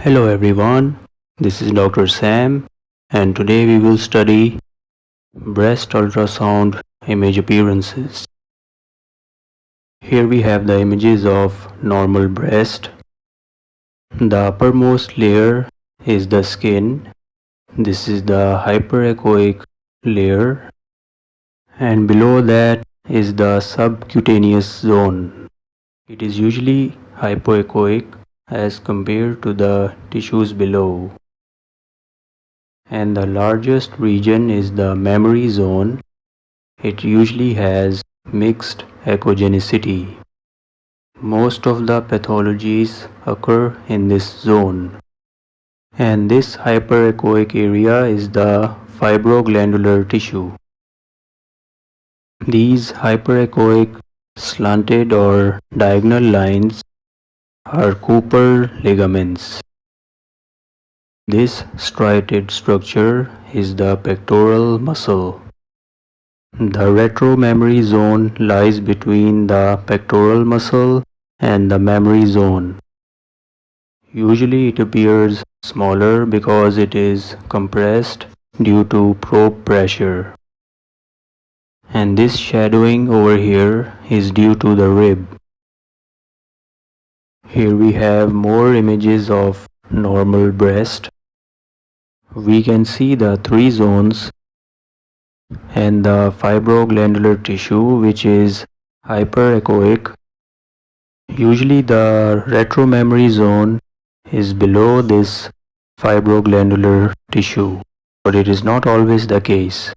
Hello everyone, this is Dr. Sam and today we will study breast ultrasound image appearances. Here we have the images of normal breast. The uppermost layer is the skin. This is the hyperechoic layer and below that is the subcutaneous zone. It is usually hypoechoic as compared to the tissues below. And the largest region is the mammary zone. It usually has mixed echogenicity. Most of the pathologies occur in this zone. And this hyperechoic area is the fibroglandular tissue. These hyperechoic slanted or diagonal lines are Cooper ligaments. This striated structure is the pectoral muscle. The retromammary zone lies between the pectoral muscle and the mammary zone. Usually it appears smaller because it is compressed due to probe pressure. And this shadowing over here is due to the rib. Here we have more images of normal breast. We can see the three zones and the fibroglandular tissue, which is hyperechoic. Usually the retromammary zone is below this fibroglandular tissue, but it is not always the case.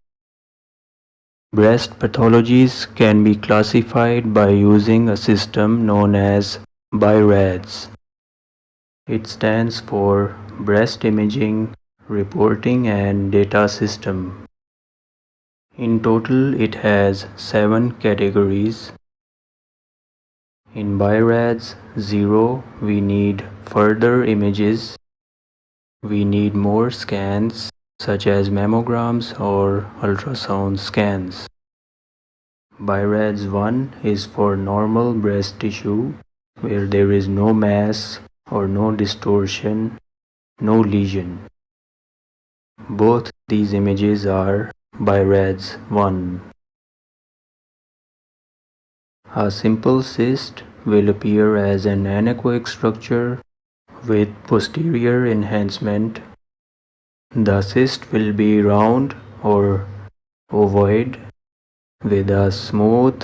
Breast pathologies can be classified by using a system known as BI-RADS. It stands for Breast Imaging, Reporting and Data System. In total, it has 7 categories. In BI-RADS 0, we need further images. We need more scans such as mammograms or ultrasound scans. BI-RADS 1 is for normal breast tissue where there is no mass or no distortion, no lesion. Both these images are BI-RADS 1. A simple cyst will appear as an anechoic structure with posterior enhancement. The cyst will be round or ovoid with a smooth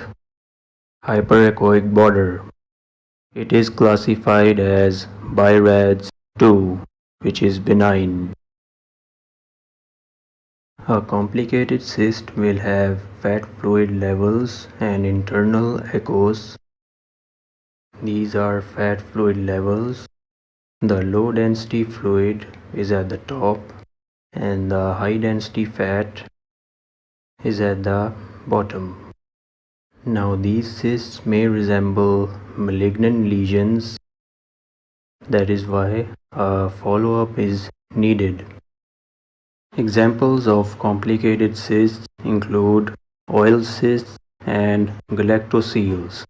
hyperechoic border. It is classified as BI-RADS 2, which is benign. A complicated cyst will have fat fluid levels and internal echoes. These are fat fluid levels. The low density fluid is at the top and the high density fat is at the bottom. Now these cysts may resemble malignant lesions. That is why a follow-up is needed. Examples of complicated cysts include oil cysts and galactoseals.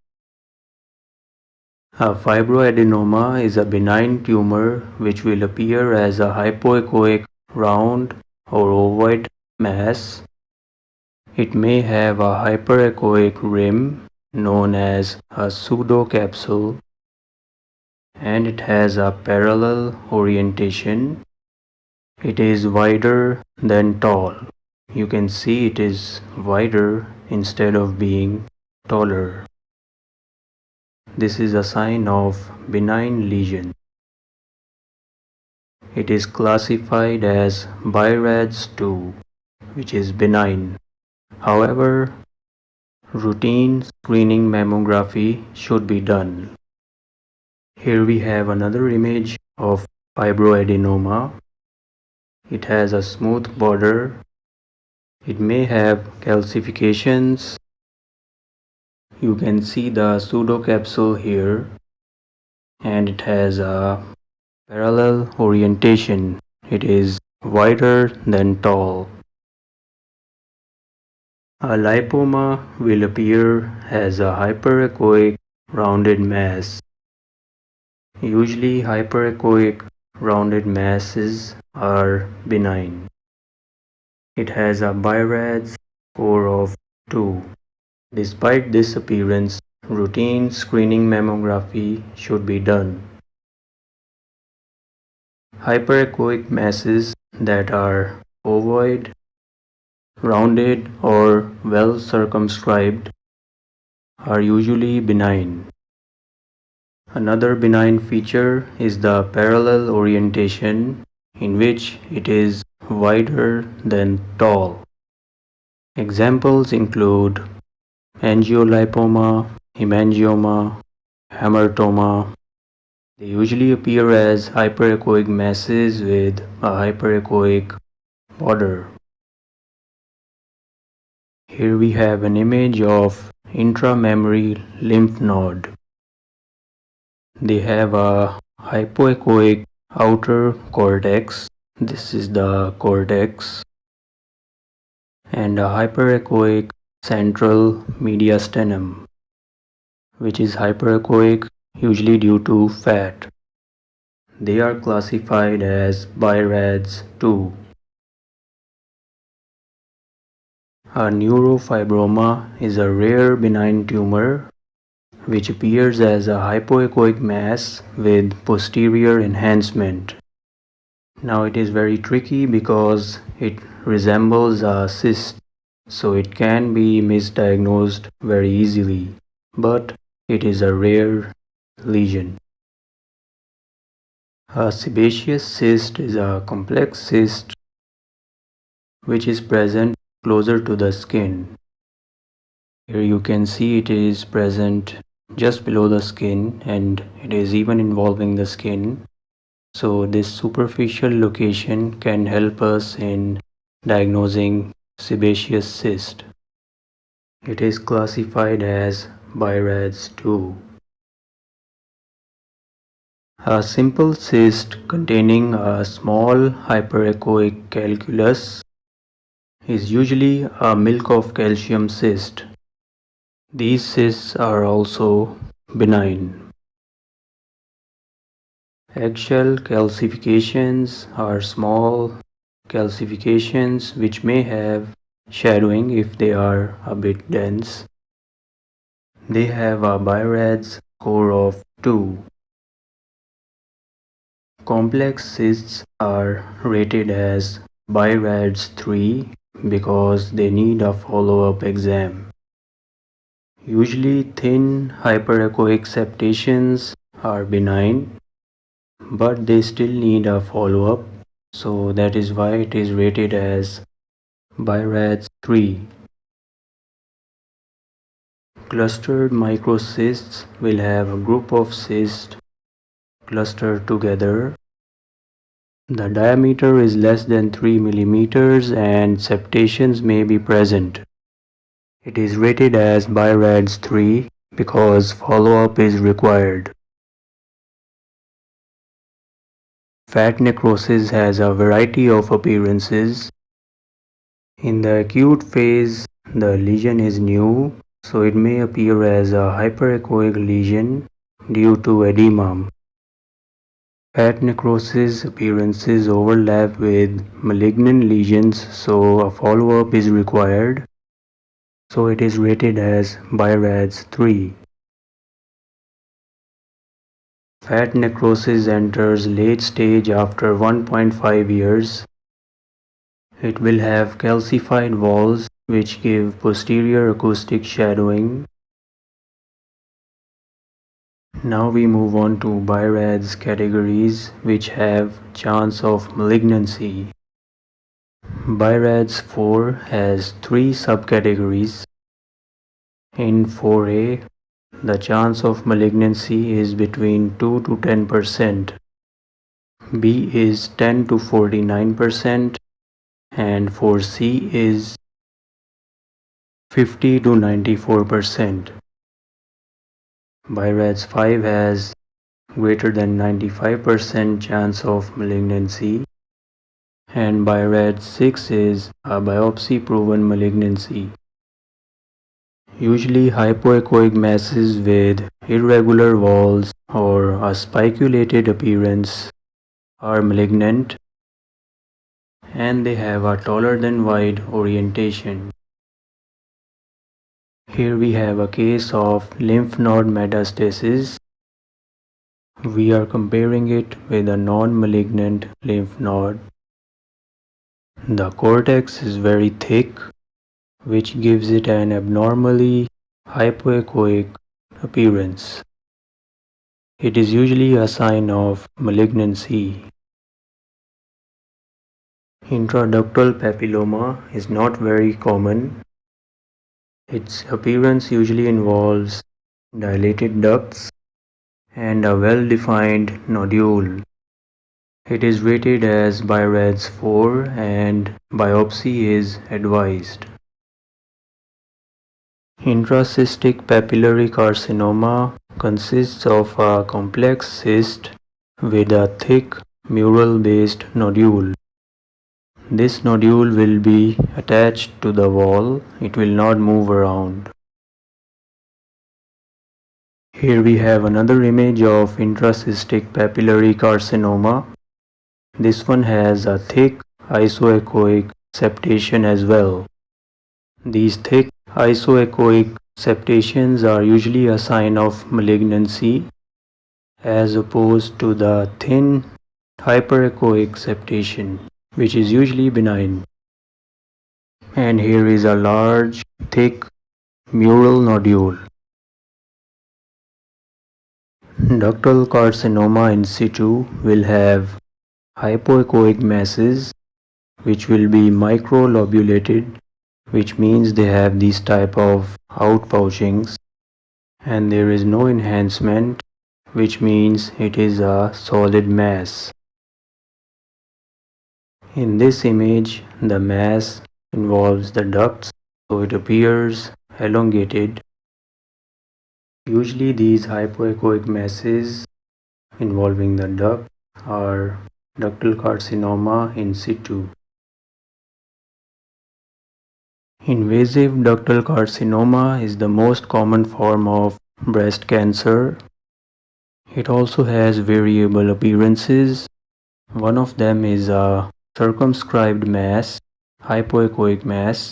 A fibroadenoma is a benign tumor which will appear as a hypoechoic round or ovoid mass. It may have a hyperechoic rim known as a pseudocapsule, and it has a parallel orientation. It is wider than tall. You can see it is wider instead of being taller. This is a sign of benign lesion. It is classified as BI-RADS 2, which is benign. However, routine screening mammography should be done. Here we have another image of fibroadenoma. It has a smooth border. It may have calcifications. You can see the pseudocapsule here, and it has a parallel orientation. It is wider than tall. A lipoma will appear as a hyperechoic rounded mass. Usually hyperechoic rounded masses are benign. It has a BI-RADS score of 2. Despite this appearance, routine screening mammography should be done. Hyperechoic masses that are ovoid, rounded, or well circumscribed are usually benign. Another benign feature is the parallel orientation, in which it is wider than tall. Examples include angiolipoma, hemangioma, hamartoma. They usually appear as hyperechoic masses with a hyperechoic border. Here we have an image of intramammary lymph node. They have a hypoechoic outer cortex. This is the cortex. And a hyperechoic central mediastinum, which is hyperechoic usually due to fat. They are classified as BI-RADS 2. A neurofibroma is a rare benign tumor which appears as a hypoechoic mass with posterior enhancement. Now it is very tricky because it resembles a cyst, so it can be misdiagnosed very easily, but it is a rare lesion. A sebaceous cyst is a complex cyst which is present closer to the skin. Here you can see it is present just below the skin, and it is even involving the skin. So this superficial location can help us in diagnosing sebaceous cyst. It is classified as BI-RADS 2. A simple cyst containing a small hyperechoic calculus is usually a milk of calcium cyst. These cysts are also benign. Eggshell calcifications are small calcifications which may have shadowing if they are a bit dense. They have a BI-RADS score of 2. Complex cysts are rated as BI-RADS 3 because they need a follow-up exam. Usually thin hyperechoic septations are benign, but they still need a follow-up, so that is why it is rated as BI-RADS 3. Clustered microcysts will have a group of cysts clustered together. The diameter is less than 3 millimeters and septations may be present. It is rated as BI-RADS 3 because follow-up is required. Fat necrosis has a variety of appearances. In the acute phase, the lesion is new, so it may appear as a hyperechoic lesion due to edema. Fat necrosis appearances overlap with malignant lesions, so a follow-up is required. So it is rated as BI-RADS 3. Fat necrosis enters late stage after 1.5 years. It will have calcified walls which give posterior acoustic shadowing. Now we move on to BI-RADS categories which have chance of malignancy. BI-RADS 4 has 3 subcategories. In 4A, the chance of malignancy is between 2 to 10%. B is 10 to 49%, and 4C is 50 to 94%. BI-RADS 5 has greater than 95% chance of malignancy, and BI-RADS 6 is a biopsy-proven malignancy. Usually hypoechoic masses with irregular walls or a spiculated appearance are malignant and they have a taller than wide orientation. Here we have a case of lymph node metastasis. We are comparing it with a non-malignant lymph node. The cortex is very thick, which gives it an abnormally hypoechoic appearance. It is usually a sign of malignancy. Intraductal papilloma is not very common. Its appearance usually involves dilated ducts and a well-defined nodule. It is rated as BI-RADS 4 and biopsy is advised. Intracystic papillary carcinoma consists of a complex cyst with a thick mural-based nodule. This nodule will be attached to the wall. It will not move around. Here we have another image of intracystic papillary carcinoma. This one has a thick isoechoic septation as well. These thick isoechoic septations are usually a sign of malignancy as opposed to the thin hyperechoic septation, which is usually benign. And here is a large, thick mural nodule. Ductal carcinoma in situ will have hypoechoic masses which will be microlobulated, which means they have these type of outpouchings, and there is no enhancement, which means it is a solid mass. In this image, the mass involves the ducts, so it appears elongated. Usually these hypoechoic masses involving the duct are ductal carcinoma in situ. Invasive ductal carcinoma is the most common form of breast cancer. It also has variable appearances. One of them is a circumscribed mass, hypoechoic mass,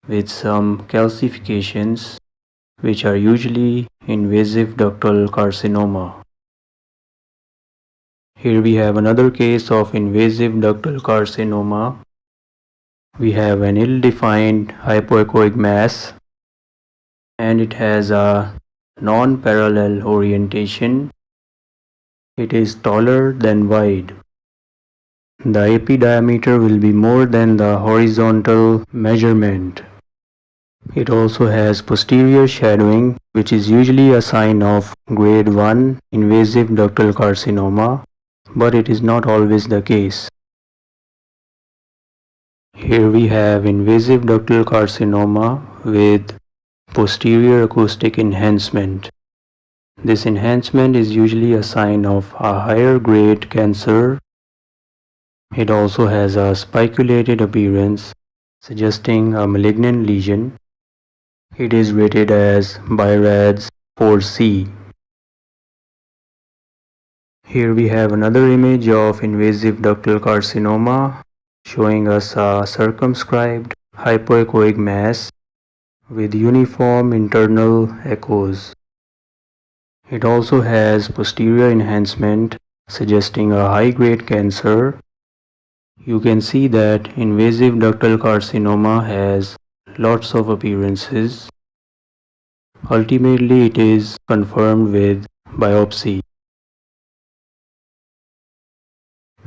with some calcifications, which are usually invasive ductal carcinoma. Here we have another case of invasive ductal carcinoma. We have an ill-defined hypoechoic mass and it has a non-parallel orientation. It is taller than wide. The AP diameter will be more than the horizontal measurement. It also has posterior shadowing, which is usually a sign of grade 1 invasive ductal carcinoma, but it is not always the case. Here we have invasive ductal carcinoma with posterior acoustic enhancement. This enhancement is usually a sign of a higher grade cancer. It also has a spiculated appearance, suggesting a malignant lesion. It is rated as BI-RADS 4C. Here we have another image of invasive ductal carcinoma showing us a circumscribed hypoechoic mass with uniform internal echoes. It also has posterior enhancement suggesting a high-grade cancer. You can see that invasive ductal carcinoma has lots of appearances. Ultimately, it is confirmed with biopsy.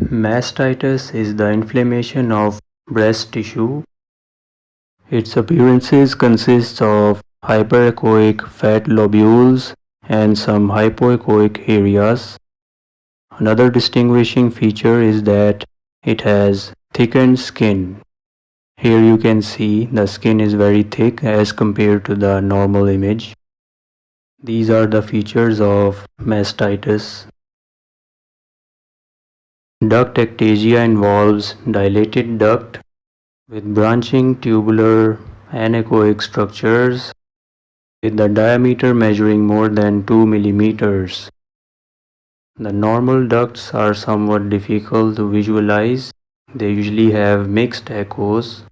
Mastitis is the inflammation of breast tissue. Its appearances consist of hyperechoic fat lobules and some hypoechoic areas. Another distinguishing feature is that it has thickened skin. Here you can see the skin is very thick as compared to the normal image. These are the features of mastitis. Duct ectasia involves dilated duct with branching tubular anechoic structures with the diameter measuring more than 2 millimeters. The normal ducts are somewhat difficult to visualize. They usually have mixed echoes.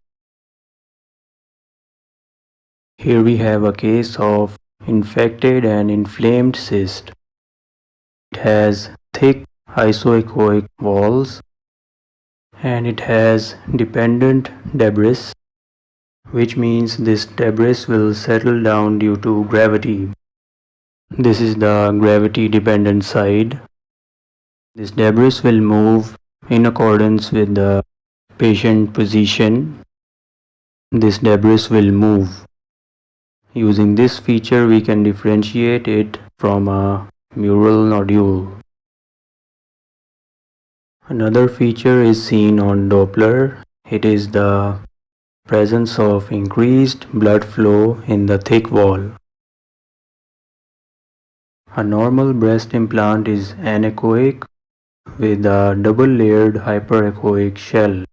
Here we have a case of infected and inflamed cyst. It has thick isoechoic walls and it has dependent debris, which means this debris will settle down due to gravity. This is the gravity dependent side. This debris will move in accordance with the patient position. This debris will move. Using this feature, we can differentiate it from a mural nodule. Another feature is seen on Doppler. It is the presence of increased blood flow in the thick wall. A normal breast implant is anechoic with a double-layered hyperechoic shell.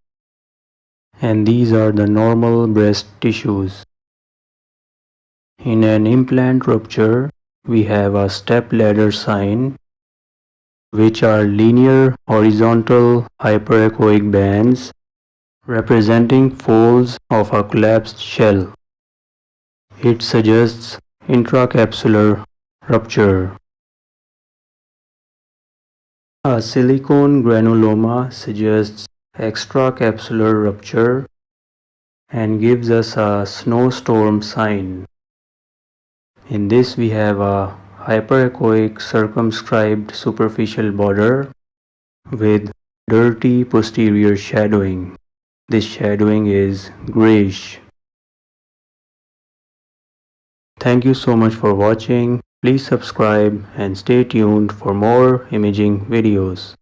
And these are the normal breast tissues. In an implant rupture, we have a step-ladder sign, which are linear horizontal hyperechoic bands representing folds of a collapsed shell. It suggests intracapsular rupture. A silicone granuloma suggests extracapsular rupture and gives us a snowstorm sign. In this we have a hyperechoic circumscribed superficial border with dirty posterior shadowing. This shadowing is grayish. Thank you so much for watching. Please subscribe and stay tuned for more imaging videos.